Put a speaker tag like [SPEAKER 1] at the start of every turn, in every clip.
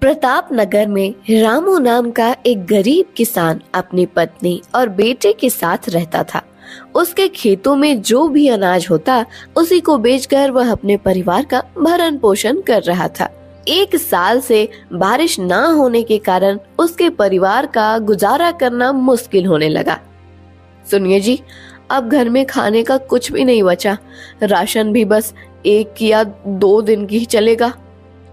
[SPEAKER 1] प्रताप नगर में रामू नाम का एक गरीब किसान अपनी पत्नी और बेटे के साथ रहता था। उसके खेतों में जो भी अनाज होता उसी को बेचकर वह अपने परिवार का भरण पोषण कर रहा था। एक साल से बारिश न होने के कारण उसके परिवार का गुजारा करना मुश्किल होने लगा। सुनिए जी, अब घर में खाने का कुछ भी नहीं बचा। राशन भी बस 1 या 2 दिन की ही चलेगा।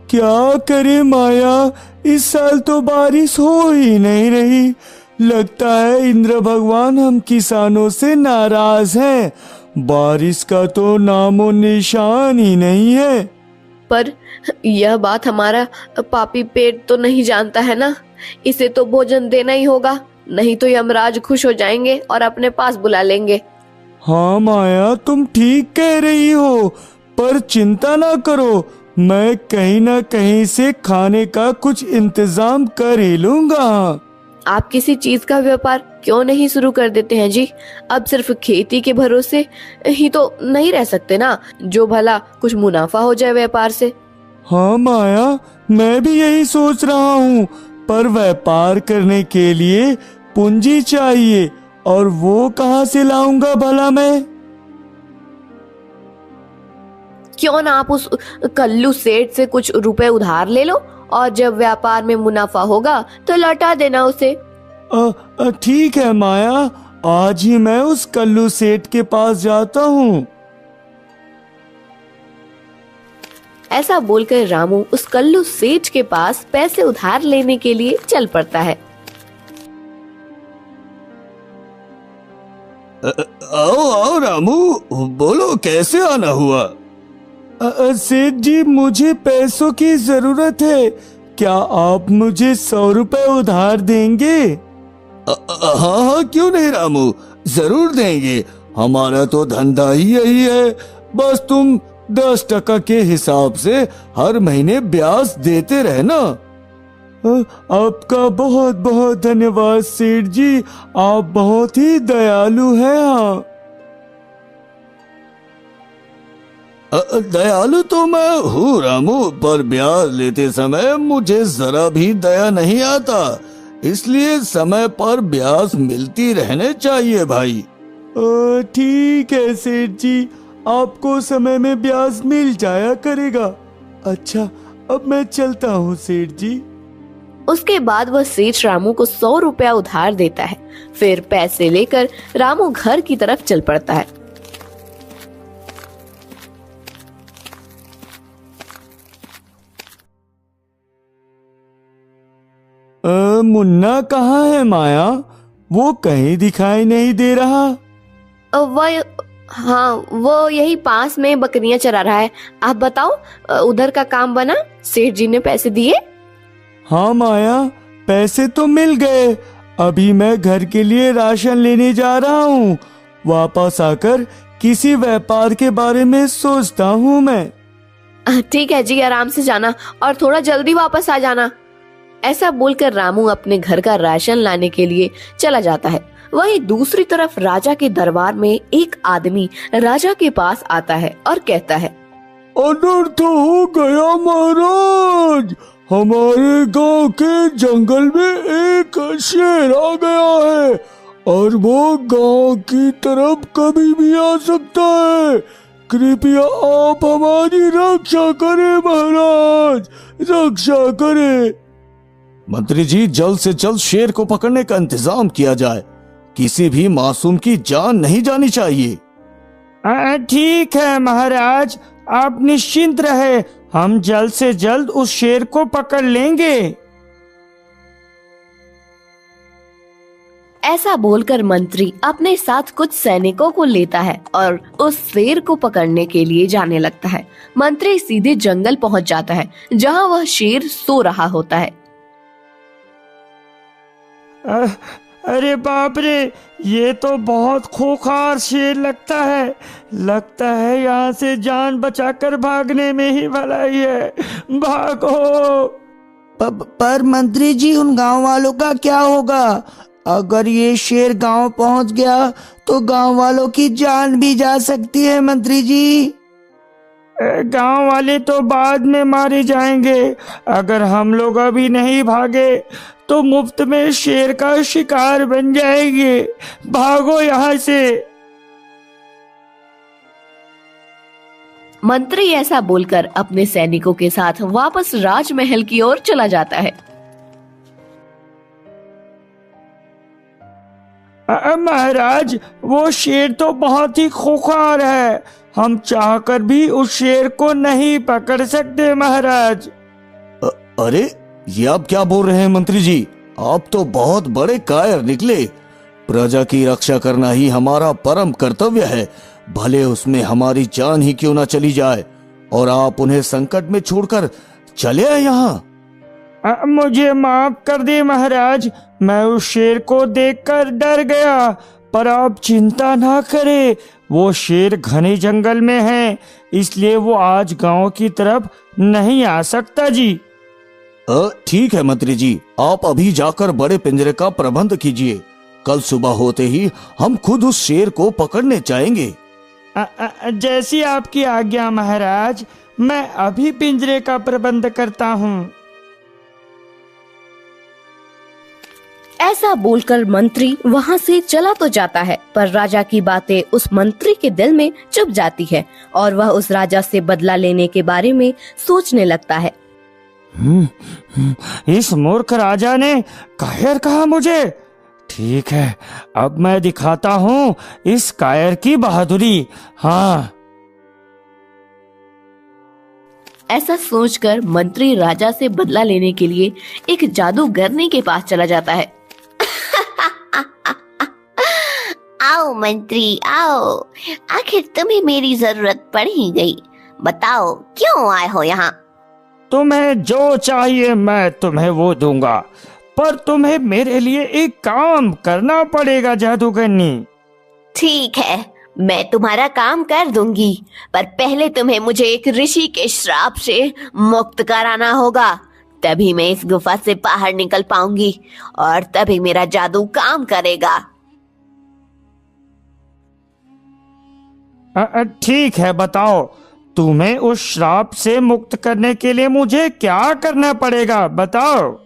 [SPEAKER 2] क्या करे माया, इस साल तो बारिश हो ही नहीं रही। लगता है इंद्र भगवान हम किसानों से नाराज हैं। बारिश का तो नामो निशान ही नहीं है।
[SPEAKER 1] पर यह बात हमारा पापी पेट तो नहीं जानता है ना। इसे तो भोजन देना ही होगा, नहीं तो यमराज खुश हो जाएंगे और अपने पास बुला लेंगे।
[SPEAKER 2] हाँ माया, तुम ठीक कह रही हो, पर चिंता ना करो, मैं कहीं ना कहीं से खाने का कुछ इंतजाम कर ही लूंगा।
[SPEAKER 1] आप किसी चीज का व्यापार क्यों नहीं शुरू कर देते हैं जी? अब सिर्फ खेती के भरोसे ही तो नहीं रह सकते ना, जो भला कुछ मुनाफा हो जाए व्यापार से।
[SPEAKER 2] हाँ माया, मैं भी यही सोच रहा हूँ, पर व्यापार करने के लिए पूंजी चाहिए, और वो कहाँ से लाऊंगा भला मैं?
[SPEAKER 1] क्यों ना आप उस कल्लू सेठ से कुछ रुपए उधार ले लो और जब व्यापार में मुनाफा होगा तो लौटा देना उसे।
[SPEAKER 2] ठीक है माया, आज ही मैं उस कल्लू सेठ के पास जाता हूँ।
[SPEAKER 1] ऐसा बोलकर रामू उस कल्लू सेठ के पास पैसे उधार लेने के लिए चल पड़ता है।
[SPEAKER 2] आओ आओ रामू, बोलो कैसे आना हुआ? सेठ जी, मुझे पैसों की जरूरत है। क्या आप मुझे 100 रुपए उधार देंगे? हाँ हाँ, क्यों नहीं रामू, जरूर देंगे। हमारा तो धंधा ही यही है। बस तुम 10% के हिसाब से हर महीने ब्याज देते रहना। आपका बहुत बहुत धन्यवाद सेठ जी, आप बहुत ही दयालु हैं। हाँ, दयालु तो मैं हूँ रामू, पर ब्याज लेते समय मुझे जरा भी दया नहीं आता, इसलिए समय पर ब्याज मिलती रहने चाहिए भाई। ठीक है सेठ जी, आपको समय में ब्याज मिल जाया करेगा। अच्छा, अब मैं चलता हूँ सेठ जी।
[SPEAKER 1] उसके बाद वह सेठ रामू को 100 रुपया उधार देता है। फिर पैसे लेकर रामू घर की तरफ चल पड़ता है।
[SPEAKER 2] मुन्ना कहाँ है माया? वो कहीं दिखाई नहीं दे रहा।
[SPEAKER 1] वो यही पास में बकरियां चरा रहा है। आप बताओ, उधर का काम बना? सेठ जी ने पैसे दिए?
[SPEAKER 2] हाँ माया, पैसे तो मिल गए। अभी मैं घर के लिए राशन लेने जा रहा हूँ। वापस आकर किसी व्यापार के बारे में सोचता हूँ मैं।
[SPEAKER 1] ठीक है जी, आराम से जाना और थोड़ा जल्दी वापस आ जाना। ऐसा बोलकर रामू अपने घर का राशन लाने के लिए चला जाता है। वहीं दूसरी तरफ राजा के दरबार में एक आदमी राजा के पास आता है और कहता है,
[SPEAKER 2] अनर्थ हो गया महाराज, हमारे गांव के जंगल में एक शेर आ गया है और वो गांव की तरफ कभी भी आ सकता है। कृपया आप हमारी रक्षा करें महाराज, रक्षा करें। मंत्री जी, जल्द से जल्द शेर को पकड़ने का इंतजाम किया जाए। किसी भी मासूम की जान नहीं जानी चाहिए। ठीक है महाराज, आप निश्चिंत रहे, हम जल्द से जल्द उस शेर को पकड़ लेंगे।
[SPEAKER 1] ऐसा बोलकर मंत्री अपने साथ कुछ सैनिकों को लेता है और उस शेर को पकड़ने के लिए जाने लगता है। मंत्री सीधे जंगल पहुंच जाता है जहां वह शेर सो रहा होता है।
[SPEAKER 2] अरे बाप रे, ये तो बहुत खूंखार शेर लगता है यहाँ से जान बचाकर भागने में ही भलाई है। भागो।
[SPEAKER 3] पर मंत्री जी, उन गांव वालों का क्या होगा? अगर ये शेर गांव पहुंच गया तो गांव वालों की जान भी जा सकती है मंत्री जी। गांव वाले तो बाद में मारे जाएंगे। अगर हम लोग अभी नहीं भागे तो मुफ्त में शेर का शिकार बन जाएंगे। भागो यहाँ से।
[SPEAKER 1] मंत्री ऐसा बोलकर अपने सैनिकों के साथ वापस राजमहल की ओर चला जाता है।
[SPEAKER 3] महाराज, वो शेर तो बहुत ही खूंखार है। हम चाहकर भी उस शेर को नहीं पकड़ सकते महाराज।
[SPEAKER 2] अरे ये आप क्या बोल रहे हैं मंत्री जी? आप तो बहुत बड़े कायर निकले। प्रजा की रक्षा करना ही हमारा परम कर्तव्य है, भले उसमें हमारी जान ही क्यों ना चली जाए। और आप उन्हें संकट में छोड़कर चले आए यहाँ।
[SPEAKER 3] मुझे माफ कर दे महाराज, मैं उस शेर को देखकर डर गया। पर आप चिंता ना करें, वो शेर घने जंगल में है, इसलिए वो आज गांव की तरफ नहीं आ सकता जी।
[SPEAKER 2] ठीक है मंत्री जी, आप अभी जाकर बड़े पिंजरे का प्रबंध कीजिए। कल सुबह होते ही हम खुद उस शेर को पकड़ने जाएंगे।
[SPEAKER 3] जैसी आपकी आज्ञा महाराज, मैं अभी पिंजरे का प्रबंध करता हूँ।
[SPEAKER 1] ऐसा बोलकर मंत्री वहाँ से चला तो जाता है, पर राजा की बातें उस मंत्री के दिल में चुभ जाती है और वह उस राजा से बदला लेने के बारे में सोचने लगता है।
[SPEAKER 3] इस मूर्ख राजा ने कायर कहा मुझे। ठीक है, अब मैं दिखाता हूँ इस कायर की बहादुरी। हाँ।
[SPEAKER 1] ऐसा सोचकर मंत्री राजा से बदला लेने के लिए एक जादूगरनी के पास चला जाता है।
[SPEAKER 4] आओ मंत्री आओ, आखिर तुम्हें मेरी जरूरत पड़ ही गई। बताओ क्यों आए हो यहाँ?
[SPEAKER 3] तुम्हें जो चाहिए मैं तुम्हें वो दूंगा, पर तुम्हें मेरे लिए एक काम करना पड़ेगा जादूगरनी।
[SPEAKER 4] ठीक है, मैं तुम्हारा काम कर दूंगी, पर पहले तुम्हें मुझे एक ऋषि के श्राप से मुक्त कराना होगा। तभी मैं इस गुफा से बाहर निकल पाऊंगी और तभी मेरा जादू काम करेगा।
[SPEAKER 3] ठीक है, बताओ तुम्हें उस श्राप से मुक्त करने के लिए मुझे क्या करना पड़ेगा, बताओ।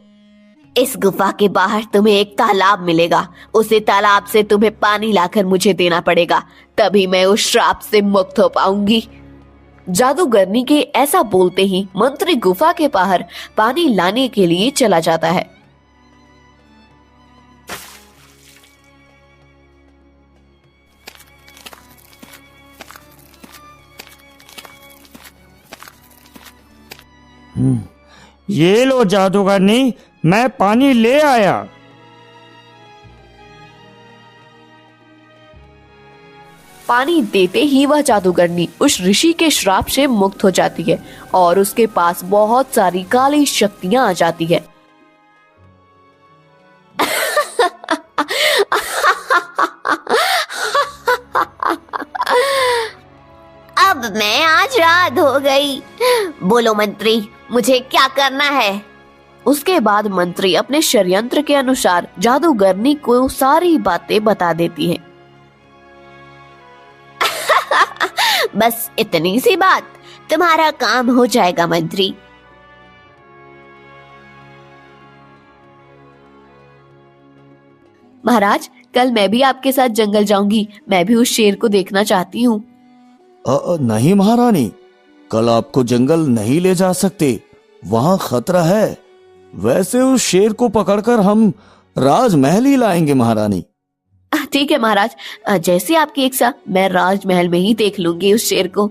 [SPEAKER 4] इस गुफा के बाहर तुम्हें एक तालाब मिलेगा, उसे तालाब से तुम्हें पानी लाकर मुझे देना पड़ेगा, तभी मैं उस श्राप से मुक्त हो पाऊंगी।
[SPEAKER 1] जादूगरनी के ऐसा बोलते ही मंत्री गुफा के बाहर पानी लाने के लिए चला जाता है।
[SPEAKER 3] ये लो जादूगरनी, मैं पानी ले आया।
[SPEAKER 1] पानी देते ही वह जादूगरनी उस ऋषि के श्राप से मुक्त हो जाती है और उसके पास बहुत सारी काली शक्तियां आ जाती है।
[SPEAKER 4] अब मैं आजाद हो गई। बोलो मंत्री, मुझे क्या करना है?
[SPEAKER 1] उसके बाद मंत्री अपने षड्यंत्र के अनुसार जादूगरनी को सारी बातें बता देती है।
[SPEAKER 4] बस इतनी सी बात, तुम्हारा काम हो जाएगा मंत्री।
[SPEAKER 1] महाराज, कल मैं भी आपके साथ जंगल जाऊंगी, मैं भी उस शेर को देखना चाहती हूँ।
[SPEAKER 2] नहीं महारानी, कल आपको जंगल नहीं ले जा सकते, वहाँ खतरा है। वैसे उस शेर को पकड़कर हम राजमहल ही लाएंगे महारानी।
[SPEAKER 1] ठीक है महाराज, जैसी आपकी इच्छा, मैं राजमहल में ही देख लूंगी उस शेर को।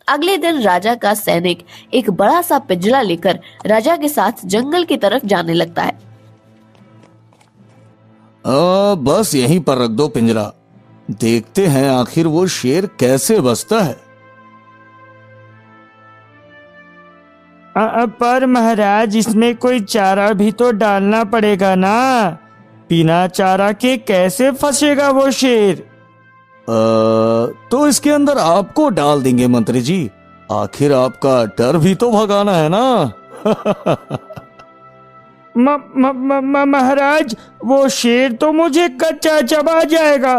[SPEAKER 1] अगले दिन राजा का सैनिक एक बड़ा सा पिंजरा लेकर राजा के साथ जंगल की तरफ जाने लगता है।
[SPEAKER 2] बस यहीं पर रख दो पिंजरा, देखते हैं आखिर वो शेर कैसे बसता है।
[SPEAKER 3] पर महाराज, इसमें कोई चारा भी तो डालना पड़ेगा ना। बिना चारा के कैसे फंसेगा वो शेर?
[SPEAKER 2] तो इसके अंदर आपको डाल देंगे मंत्री जी, आखिर आपका डर भी तो भगाना है ना।
[SPEAKER 3] महाराज, वो शेर तो मुझे कच्चा चबा जाएगा।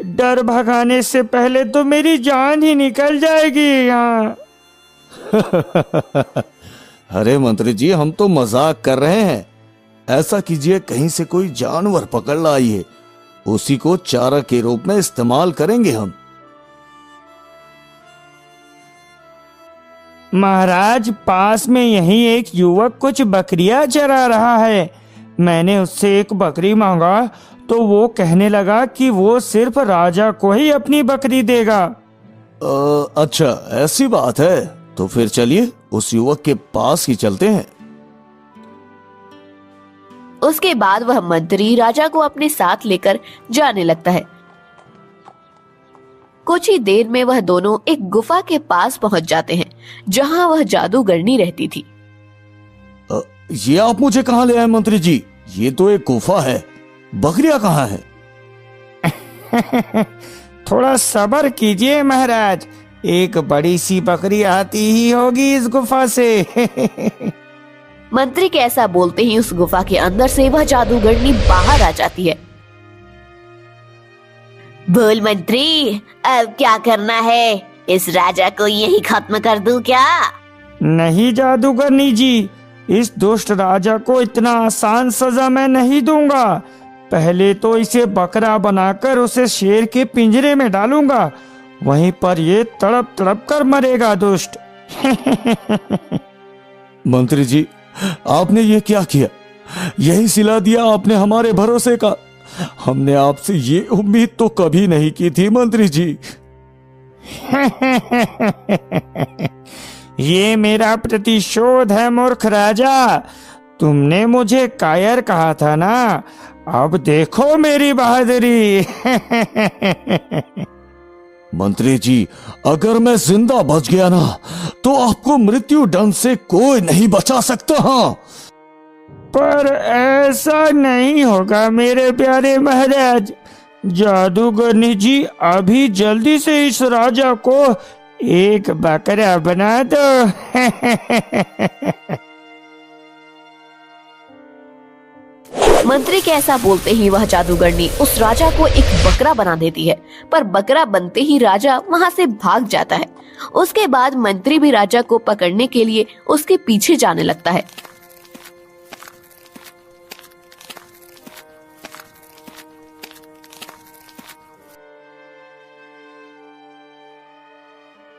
[SPEAKER 3] डर भगाने से पहले तो मेरी जान ही निकल जाएगी यहाँ।
[SPEAKER 2] अरे मंत्री जी, हम तो मजाक कर रहे हैं। ऐसा कीजिए, कहीं से कोई जानवर पकड़ लाइए, उसी को चारा के रूप में इस्तेमाल करेंगे हम।
[SPEAKER 3] महाराज, पास में यहीं एक युवक कुछ बकरियां चरा रहा है। मैंने उससे एक बकरी मांगा तो वो कहने लगा कि वो सिर्फ राजा को ही अपनी बकरी देगा।
[SPEAKER 2] अच्छा, ऐसी बात है, तो फिर चलिए उस युवक के पास ही चलते हैं।
[SPEAKER 1] उसके बाद वह मंत्री राजा को अपने साथ लेकर जाने लगता है। कुछ ही देर में वह दोनों एक गुफा के पास पहुंच जाते हैं, जहां वह जादूगरनी रहती थी।
[SPEAKER 2] ये आप मुझे कहाँ ले आए मंत्री जी? ये तो एक गुफा है, बकरियां कहाँ है?
[SPEAKER 3] थोड़ा सब्र कीजिए महाराज, एक बड़ी सी बकरी आती ही होगी इस गुफा से।
[SPEAKER 1] मंत्री के ऐसा बोलते ही उस गुफा के अंदर से वह जादूगरनी बाहर आ जाती है।
[SPEAKER 4] बोल मंत्री, अब क्या करना है? इस राजा को यही खत्म कर दूं क्या?
[SPEAKER 3] नहीं जादूगरनी जी, इस दुष्ट राजा को इतना आसान सजा मैं नहीं दूंगा। पहले तो इसे बकरा बनाकर उसे शेर के पिंजरे में डालूंगा, वहीं पर ये तड़प तड़प कर मरेगा दुष्ट।
[SPEAKER 2] मंत्री जी, आपने ये क्या किया? यही सिला दिया आपने हमारे भरोसे का। हमने आपसे ये उम्मीद तो कभी नहीं की थी मंत्री जी।
[SPEAKER 3] ये मेरा प्रतिशोध है मूर्ख राजा। तुमने मुझे कायर कहा था ना, अब देखो मेरी बहादुरी।
[SPEAKER 2] मंत्री जी, अगर मैं जिंदा बच गया ना, तो आपको मृत्यु दंड से कोई नहीं बचा सकता। हाँ,
[SPEAKER 3] पर ऐसा नहीं होगा मेरे प्यारे महाराज। जादूगरनी जी, अभी जल्दी से इस राजा को एक बकरा बना दो।
[SPEAKER 1] मंत्री के ऐसा बोलते ही वह जादूगरनी उस राजा को एक बकरा बना देती है, पर बकरा बनते ही राजा वहां से भाग जाता है। उसके बाद मंत्री भी राजा को पकड़ने के लिए उसके पीछे जाने लगता है।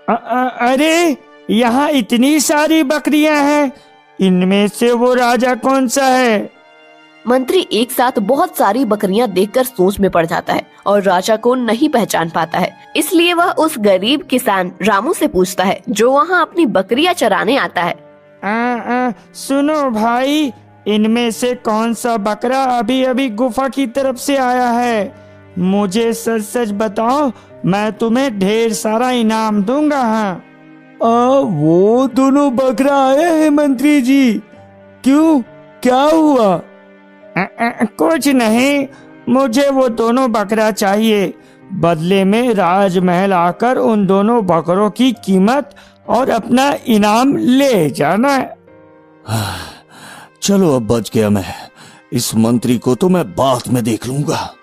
[SPEAKER 3] अरे, यहाँ इतनी सारी बकरियां हैं, इनमें से वो राजा कौन सा है?
[SPEAKER 1] मंत्री एक साथ बहुत सारी बकरियां देखकर सोच में पड़ जाता है और राजा को नहीं पहचान पाता है। इसलिए वह उस गरीब किसान रामू से पूछता है, जो वहाँ अपनी बकरियां चराने आता है।
[SPEAKER 3] सुनो भाई, इनमें से कौन सा बकरा अभी अभी गुफा की तरफ से आया है? मुझे सच सच बताओ, मैं तुम्हें ढेर सारा इनाम दूंगा। हाँ,
[SPEAKER 2] वो दोनों बकरा आए हैं मंत्री जी। क्यों, क्या हुआ?
[SPEAKER 3] कुछ नहीं, मुझे वो दोनों बकरा चाहिए। बदले में राजमहल आकर उन दोनों बकरों की कीमत और अपना इनाम ले जाना।
[SPEAKER 2] चलो, अब बच गया मैं। इस मंत्री को तो मैं बाद में देख लूंगा।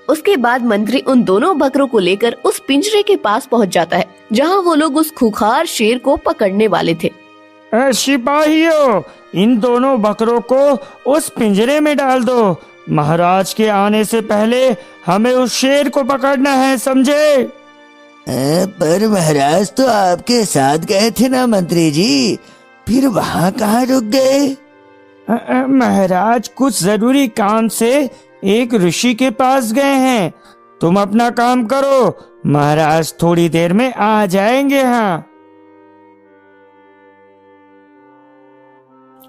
[SPEAKER 1] उसके बाद मंत्री उन दोनों बकरों को लेकर उस पिंजरे के पास पहुंच जाता है, जहां वो लोग उस खूंखार शेर को पकड़ने वाले थे।
[SPEAKER 3] सिपाहियों, इन दोनों बकरों को उस पिंजरे में डाल दो। महाराज के आने से पहले हमें उस शेर को पकड़ना है, समझे?
[SPEAKER 5] पर महाराज तो आपके साथ गए थे ना मंत्री जी, फिर वहाँ कहाँ रुक गए?
[SPEAKER 3] महाराज कुछ जरूरी काम से एक ऋषि के पास गए हैं। तुम अपना काम करो, महाराज थोड़ी देर में आ जाएंगे। हाँ,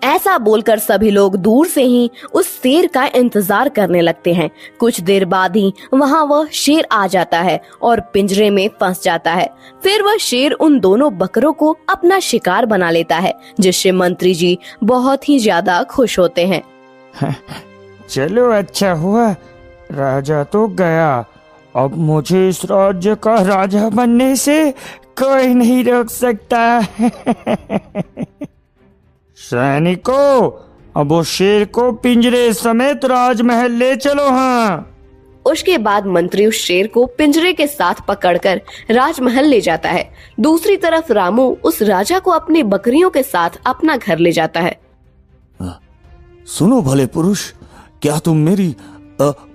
[SPEAKER 1] ऐसा बोलकर सभी लोग दूर से ही उस शेर का इंतजार करने लगते हैं। कुछ देर बाद ही वहाँ वह शेर आ जाता है और पिंजरे में फंस जाता है। फिर वह शेर उन दोनों बकरों को अपना शिकार बना लेता है, जिससे मंत्री जी बहुत ही ज्यादा खुश होते हैं।
[SPEAKER 3] चलो, अच्छा हुआ, राजा तो गया। अब मुझे इस राज्य का राजा बनने से कोई नहीं रोक सकता। सैनिकों, अब वो शेर को पिंजरे समेत राजमहल ले चलो। हाँ।
[SPEAKER 1] उसके बाद मंत्री उस शेर को पिंजरे के साथ पकड़कर राजमहल ले जाता है। दूसरी तरफ रामू उस राजा को अपनी बकरियों के साथ अपना घर ले जाता है।
[SPEAKER 2] सुनो भले पुरुष, क्या तुम मेरी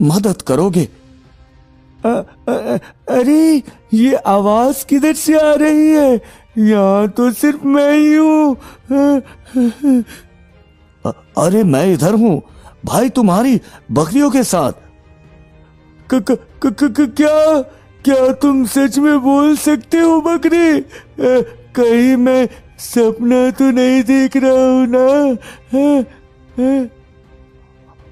[SPEAKER 2] मदद करोगे? अरे ये आवाज किधर से आ रही है? यहाँ तो सिर्फ मैं ही हूँ। अरे मैं इधर हूँ भाई, तुम्हारी बकरियों के साथ। क्या क्या तुम सच में बोल सकते हो बकरी? कहीं मैं सपना तो नहीं देख रहा हूँ ना?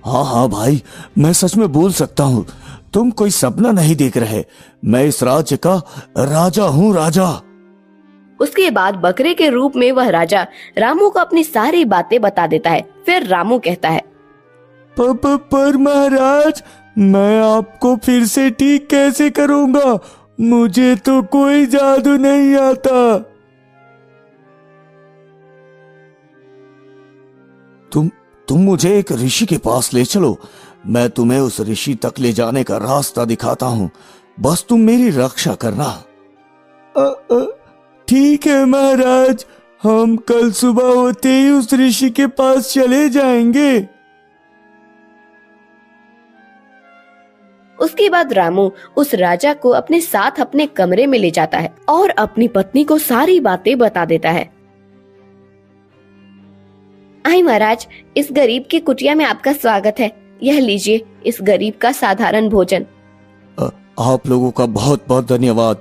[SPEAKER 2] हाँ हाँ भाई, मैं सच में बोल सकता हूँ। तुम कोई सपना नहीं देख रहे, मैं इस राज्य का राजा हूँ, राजा।
[SPEAKER 1] उसके बाद बकरे के रूप में वह राजा रामू को अपनी सारी बातें बता देता है। फिर रामू कहता है,
[SPEAKER 2] पर महाराज, मैं आपको फिर से ठीक कैसे करूंगा? मुझे तो कोई जादू नहीं आता। तुम मुझे एक ऋषि के पास ले चलो, मैं तुम्हें उस ऋषि तक ले जाने का रास्ता दिखाता हूँ, बस तुम मेरी रक्षा करना। ठीक है महाराज, हम कल सुबह होते ही उस ऋषि के पास चले जाएंगे।
[SPEAKER 1] उसके बाद रामू उस राजा को अपने साथ अपने कमरे में ले जाता है और अपनी पत्नी को सारी बातें बता देता है। आई महाराज, इस गरीब की कुटिया में आपका स्वागत है। यह लीजिए इस गरीब का साधारण भोजन।
[SPEAKER 2] आप लोगों का बहुत बहुत धन्यवाद।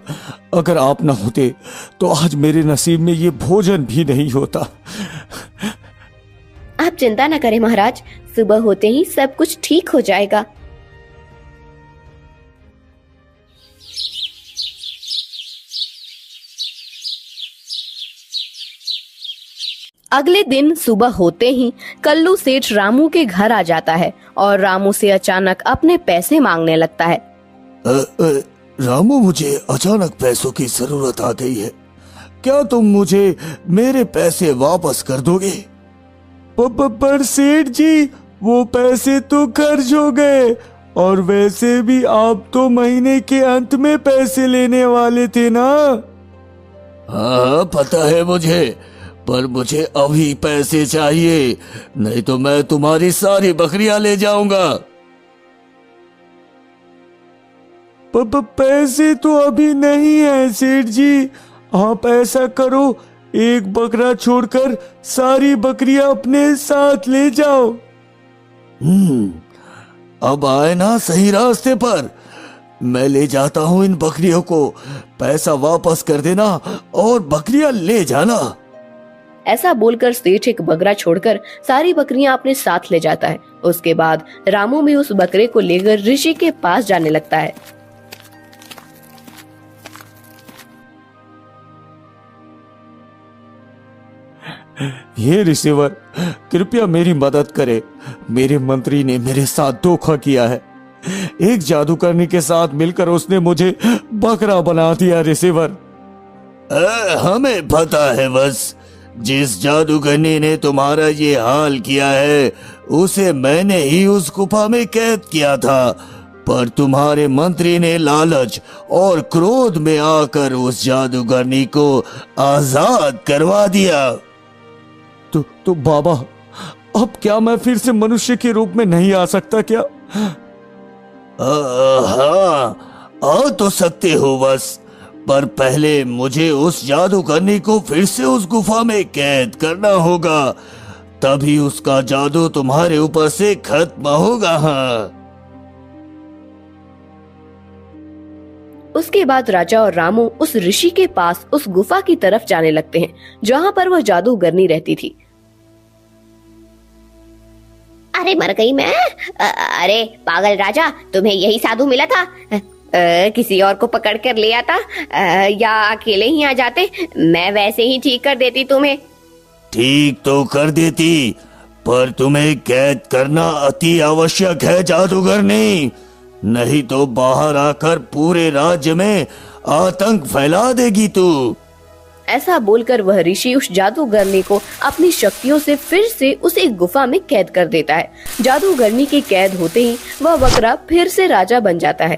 [SPEAKER 2] अगर आप न होते तो आज मेरे नसीब में ये भोजन भी नहीं होता।
[SPEAKER 1] आप चिंता न करें महाराज, सुबह होते ही सब कुछ ठीक हो जाएगा। अगले दिन सुबह होते ही कल्लू सेठ रामू के घर आ जाता है और रामू से अचानक अपने पैसे मांगने लगता है।
[SPEAKER 2] रामू, मुझे अचानक पैसों की जरूरत आ गई है, क्या तुम मुझे मेरे पैसे वापस कर दोगे? पर सेठ जी, वो पैसे तो खर्च हो गए, और वैसे भी आप तो महीने के अंत में पैसे लेने वाले थे ना? हाँ पता है मुझे, पर मुझे अभी पैसे चाहिए, नहीं तो मैं तुम्हारी सारी बकरियां ले जाऊंगा। पैसे तो अभी नहीं है सेठ जी, आप ऐसा करो, एक बकरा छोड़कर सारी बकरियां अपने साथ ले जाओ। अब आए ना सही रास्ते पर, मैं ले जाता हूँ इन बकरियों को, पैसा वापस कर देना और बकरियां ले जाना।
[SPEAKER 1] ऐसा बोलकर सेठ एक बकरा छोड़कर सारी बकरियां अपने साथ ले जाता है। उसके बाद रामू भी उस बकरे को लेकर ऋषि के पास जाने लगता है।
[SPEAKER 2] ये रिसीवर, कृपया मेरी मदद करे, मेरे मंत्री ने मेरे साथ धोखा किया है। एक जादूगरनी के साथ मिलकर उसने मुझे बकरा बना दिया। रिसीवर, हमें पता है, बस जिस जादूगरनी ने तुम्हारा ये हाल किया है उसे मैंने ही उस गुफा में कैद किया था, पर तुम्हारे मंत्री ने लालच और क्रोध में आकर उस जादूगरनी को आजाद करवा दिया। तो बाबा, अब क्या मैं फिर से मनुष्य के रूप में नहीं आ सकता क्या? हाँ, आ तो सकते हो बस, पर पहले मुझे उस जादूगरनी को फिर से उस गुफा में कैद करना होगा, तभी उसका जादू तुम्हारे ऊपर से खत्म होगा। हाँ।
[SPEAKER 1] उसके बाद राजा और रामू उस ऋषि के पास उस गुफा की तरफ जाने लगते हैं जहाँ पर वह जादूगरनी रहती थी।
[SPEAKER 4] अरे मर गई मैं। अरे पागल राजा, तुम्हें यही साधु मिला था? किसी और को पकड़ कर ले आता या अकेले ही आ जाते, मैं वैसे ही ठीक कर देती तुम्हें।
[SPEAKER 2] ठीक तो कर देती, पर तुम्हें कैद करना अति आवश्यक है जादूगरनी, नहीं तो बाहर आकर पूरे राज्य में आतंक फैला देगी तू।
[SPEAKER 1] ऐसा बोलकर वह ऋषि उस जादूगरनी को अपनी शक्तियों से फिर से उस एक गुफा में कैद कर देता है। जादूगरनी के कैद होते ही वह बकरा फिर से राजा बन जाता है।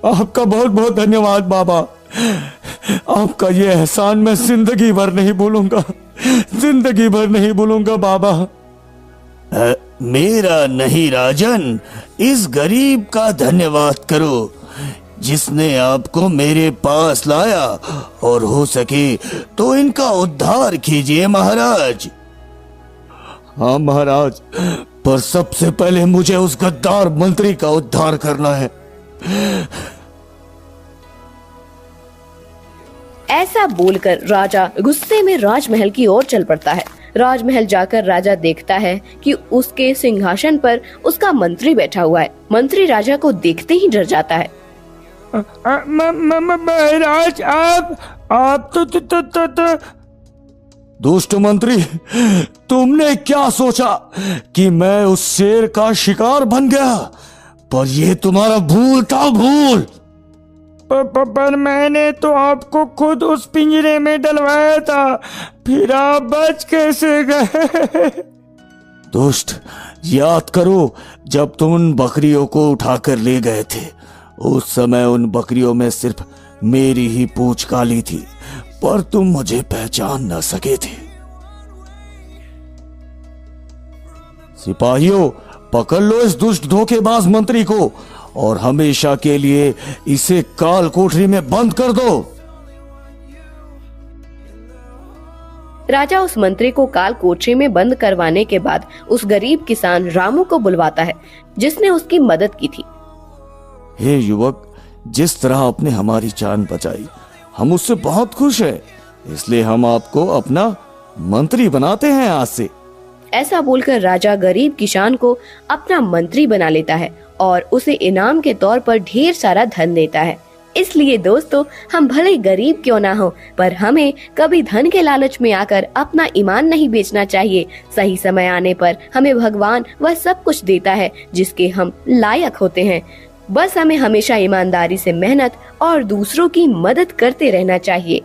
[SPEAKER 2] आपका बहुत बहुत धन्यवाद बाबा। आपका ये एहसान मैं जिंदगी भर नहीं भूलूंगा, जिंदगी भर नहीं भूलूंगा बाबा।
[SPEAKER 5] मेरा नहीं राजन, इस गरीब का धन्यवाद करो जिसने आपको मेरे पास लाया, और हो सके तो इनका उद्धार कीजिए महाराज।
[SPEAKER 2] हाँ महाराज, पर सबसे पहले मुझे उस गद्दार मंत्री का उद्धार करना है।
[SPEAKER 1] ऐसा बोलकर राजा गुस्से में राजमहल की ओर चल पड़ता है। राजमहल जाकर राजा देखता है कि उसके सिंहासन पर उसका मंत्री बैठा हुआ है। मंत्री राजा को देखते ही डर जाता है।
[SPEAKER 3] महाराज, आप तो
[SPEAKER 2] दुष्ट मंत्री, तुमने क्या सोचा कि मैं उस शेर का शिकार बन गया? पर यह तुम्हारा भूल था, भूल।
[SPEAKER 3] पर मैंने तो आपको खुद उस पिंजरे में डलवाया था, फिर आप बच कैसे गए?
[SPEAKER 2] दुष्ट, याद करो जब तुम उन बकरियों को उठाकर ले गए थे, उस समय उन बकरियों में सिर्फ मेरी ही पूंछ काली थी, पर तुम मुझे पहचान न सके थे। सिपाहियों, पकड़ लो इस दुष्ट धोखेबाज मंत्री को और हमेशा के लिए इसे काल कोठरी में बंद कर दो।
[SPEAKER 1] राजा उस मंत्री को काल कोठरी में बंद करवाने के बाद उस गरीब किसान रामू को बुलवाता है, जिसने उसकी मदद की थी।
[SPEAKER 2] हे युवक, जिस तरह आपने हमारी जान बचाई, हम उससे बहुत खुश हैं, इसलिए हम आपको अपना मंत्री बनाते हैं आज से।
[SPEAKER 1] ऐसा बोलकर राजा गरीब किसान को अपना मंत्री बना लेता है और उसे इनाम के तौर पर ढेर सारा धन देता है। इसलिए दोस्तों, हम भले गरीब क्यों ना हो, पर हमें कभी धन के लालच में आकर अपना ईमान नहीं बेचना चाहिए। सही समय आने पर हमें भगवान वह सब कुछ देता है जिसके हम लायक होते हैं। बस हमें हमेशा ईमानदारी से मेहनत और दूसरों की मदद करते रहना चाहिए।